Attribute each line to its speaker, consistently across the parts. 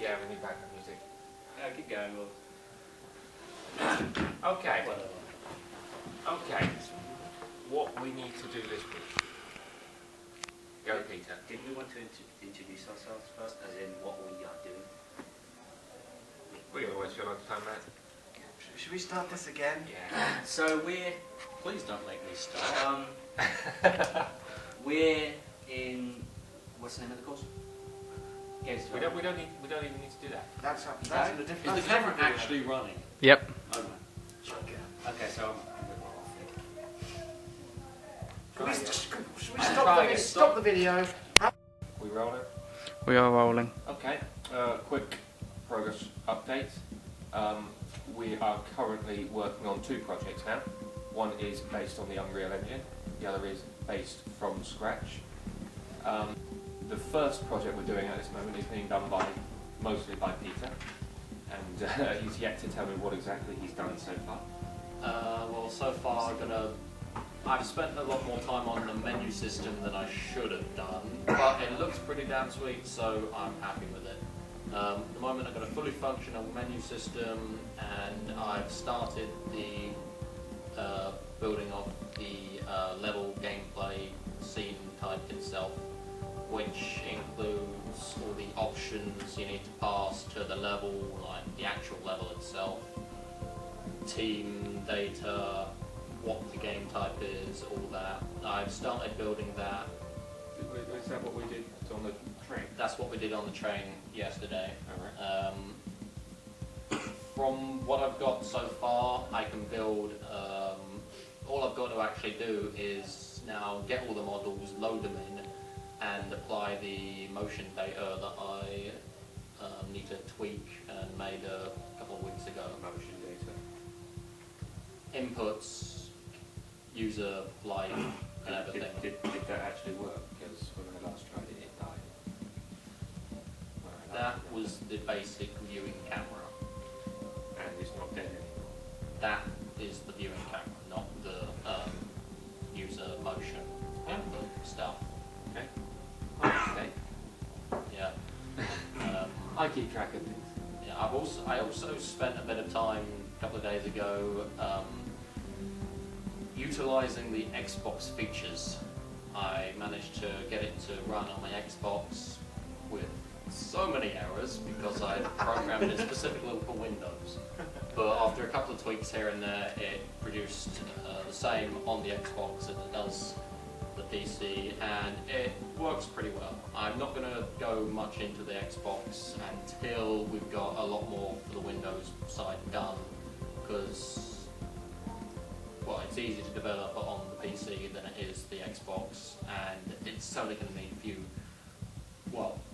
Speaker 1: Yeah, we need background music.
Speaker 2: Keep going, Will.
Speaker 1: Okay. Okay. What we need to do this week. Go, Peter.
Speaker 2: Didn't we want to introduce ourselves first, as in what we are doing?
Speaker 1: We always feel like time, Matt.
Speaker 3: Should we start this again?
Speaker 1: Yeah.
Speaker 2: So we're... Please don't make me start. We're in... What's the name of the course? Games
Speaker 1: We don't even need to do that.
Speaker 3: That's in a different.
Speaker 2: Is the camera actually running?
Speaker 4: Yep.
Speaker 2: Okay. Okay, so
Speaker 3: Should we stop the video?
Speaker 1: We rolling?
Speaker 4: We are rolling.
Speaker 1: Okay. Quick progress update. We are currently working on 2 projects now. One is based on the Unreal Engine. The other is based from scratch. The first project we're doing at this moment is being done mostly by Peter, and he's yet to tell me what exactly he's done so far.
Speaker 2: well, so far I've spent a lot more time on the menu system than I should have done, but it looks pretty damn sweet, so I'm happy with it. At the moment I've got a fully functional menu system, and I've started the building of the level gameplay scene type itself, which includes all the options you need to pass to the level, like the actual level itself, team data, what the game type is, all that. I've started building that.
Speaker 1: Is that what we did on the train?
Speaker 2: That's what we did on the train yesterday.
Speaker 1: Alright.
Speaker 2: From what I've got so far, I can build, all I've got to actually do is now get all the models, load them in, and apply the motion data that I need to tweak and made a couple of weeks ago.
Speaker 1: Motion data.
Speaker 2: Inputs, user life, and everything.
Speaker 1: Did that actually work? Because when I last tried it, it died.
Speaker 2: That was the basic viewing camera.
Speaker 1: And it's not dead anymore.
Speaker 2: That is the viewing camera, not the user motion input stuff.
Speaker 1: Okay. Okay.
Speaker 2: Yeah.
Speaker 1: I keep track of things.
Speaker 2: Yeah. I also spent a bit of time a couple of days ago utilising the Xbox features. I managed to get it to run on my Xbox with so many errors because I programmed it specifically for Windows. But after a couple of tweaks here and there, it produced the same on the Xbox as it does the PC, and it works pretty well. I'm not going to go much into the Xbox until we've got a lot more for the Windows side done, because, well, it's easy to develop on the PC than it is the Xbox, and it's only going to need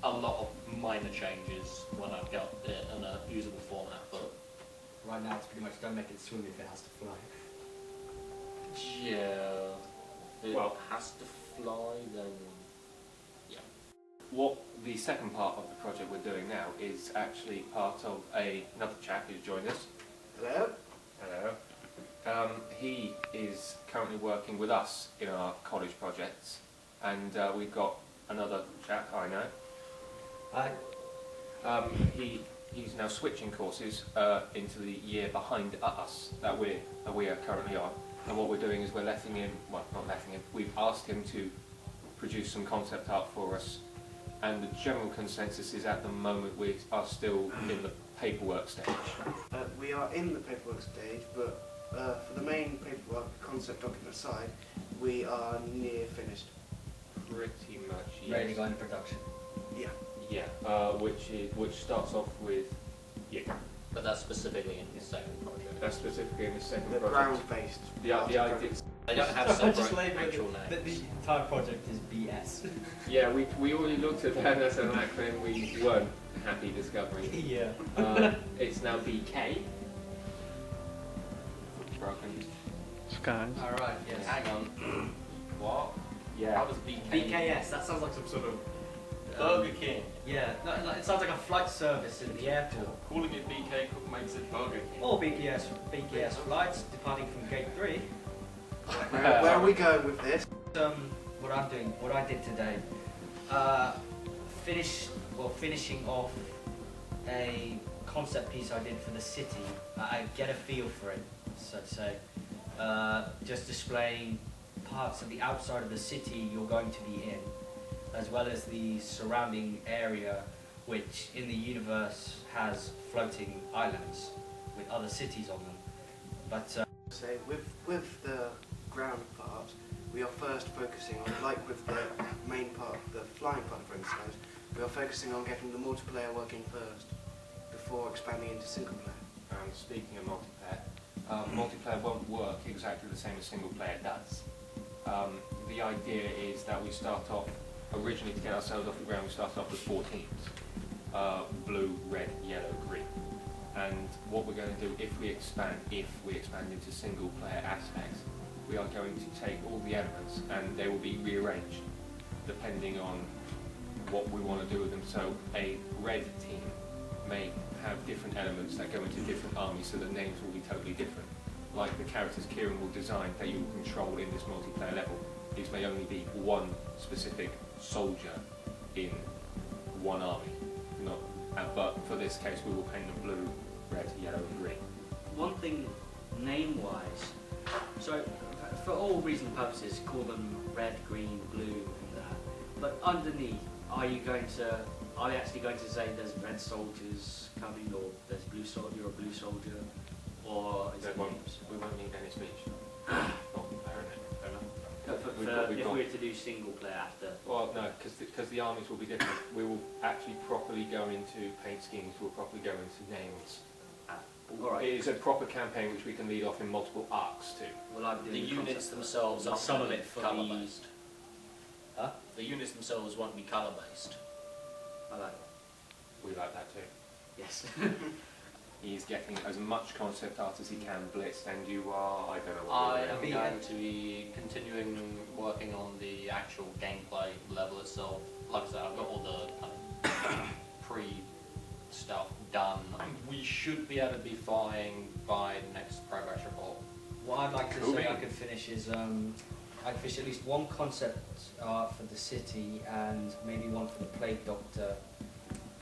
Speaker 2: a lot of minor changes when I've got it in a usable format. But
Speaker 5: right now it's pretty much don't make it swim if it has to fly.
Speaker 2: yeah, it has to fly, then yeah.
Speaker 1: What the second part of the project we're doing now is actually part of another chap who's joined us.
Speaker 3: Hello.
Speaker 1: Hello. He is currently working with us in our college projects, and we've got another chap I know.
Speaker 5: Hi.
Speaker 1: He's now switching courses into the year behind us that we are currently on. And what we're doing is we're letting him, well, not letting him, we've asked him to produce some concept art for us, and the general consensus is at the moment we are still in the paperwork stage.
Speaker 3: We are in the paperwork stage, but for the main paperwork, concept document side, we are near finished.
Speaker 1: Pretty much, yes.
Speaker 5: Ready to go into production.
Speaker 3: Yeah.
Speaker 1: Yeah, which starts off with, yeah.
Speaker 2: But that's specifically in his second project.
Speaker 1: That's specifically in the second
Speaker 3: The
Speaker 1: project.
Speaker 3: ground-based.
Speaker 1: The idea.
Speaker 2: They don't have
Speaker 5: Just
Speaker 2: separate
Speaker 5: label
Speaker 2: actual
Speaker 5: it.
Speaker 2: names.
Speaker 5: The entire project is BS.
Speaker 1: Yeah, we already looked at that as an acronym we weren't happy discovering.
Speaker 5: Yeah.
Speaker 1: It's now BK. Broken.
Speaker 4: Skies.
Speaker 5: Alright, yes.
Speaker 2: Hang on. What?
Speaker 1: Yeah.
Speaker 2: How does BK?
Speaker 5: BKS, that sounds like some sort of...
Speaker 2: Burger King.
Speaker 5: Yeah, no, it sounds like a flight service in the airport.
Speaker 2: Calling it BK makes it Burger King.
Speaker 5: Or BKS flights departing from gate 3.
Speaker 3: Where are we going with this?
Speaker 5: What I did today. Finishing off a concept piece I did for the city. I get a feel for it, so to say. Just displaying parts of the outside of the city you're going to be in, as well as the surrounding area, which in the universe has floating islands with other cities on them. But
Speaker 3: So with the ground part, we are first focusing on, like with the main part, the flying part of Ringside, we are focusing on getting the multiplayer working first, before expanding into single player.
Speaker 1: And speaking of multiplayer won't work exactly the same as single player does. The idea is that we start off, originally to get ourselves off the ground, we start off with 4 teams. Blue, red, yellow, green. And what we're going to do if we expand into single player aspects, we are going to take all the elements and they will be rearranged depending on what we want to do with them. So a red team may have different elements that go into different armies, so the names will be totally different. Like the characters Ciaran will design that you will control in this multiplayer level. These may only be one specific soldier in one army. But for this case we will paint them blue, red, yellow and green.
Speaker 6: One thing name-wise, so for all reasonable purposes, call them red, green, blue and that. But underneath, are you actually going to say there's red soldiers coming, or there's blue soldier or blue soldier, or is it names?
Speaker 1: We won't need any speech. Multiplayer, isn't it? Fair enough.
Speaker 6: If we were to do single player after.
Speaker 1: Well, no, because the armies will be different. We will actually properly go into paint schemes. We'll properly go into names.
Speaker 6: All right.
Speaker 1: It is a proper campaign which we can lead off in multiple arcs too.
Speaker 6: Well, I'm
Speaker 2: The
Speaker 6: doing
Speaker 2: units
Speaker 6: concept
Speaker 2: themselves
Speaker 6: work.
Speaker 2: aren't
Speaker 6: Some of
Speaker 2: gonna
Speaker 6: it
Speaker 2: be
Speaker 6: for
Speaker 2: colour
Speaker 6: the.
Speaker 2: based.
Speaker 6: Huh?
Speaker 2: The units themselves won't be colour based.
Speaker 6: I like it.
Speaker 1: We like that too.
Speaker 6: Yes.
Speaker 1: He's getting as much concept art as he can blitzed, and you are, I don't know what
Speaker 2: I
Speaker 1: you're
Speaker 2: am
Speaker 1: doing.
Speaker 2: going to be continuing working on the actual gameplay level itself. Like I said, I've got all the pre-stuff done. We should be able to be flying by the next progress report.
Speaker 5: what I'd like to
Speaker 1: Cool.
Speaker 5: say I could finish is I'd finish at least one concept art for the city and maybe one for the Plague Doctor,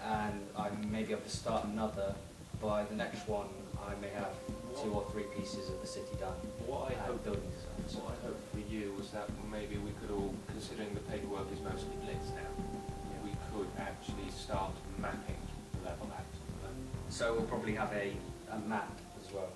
Speaker 5: and I may be able to start another. By the next one, I may have 2 or 3 pieces of the city done.
Speaker 1: What I
Speaker 5: and
Speaker 1: hope
Speaker 5: building designs.
Speaker 1: What I hope for you was that maybe we could all, considering the paperwork is mostly blitzed now, we could actually start mapping the level out.
Speaker 5: So we'll probably have a map as well.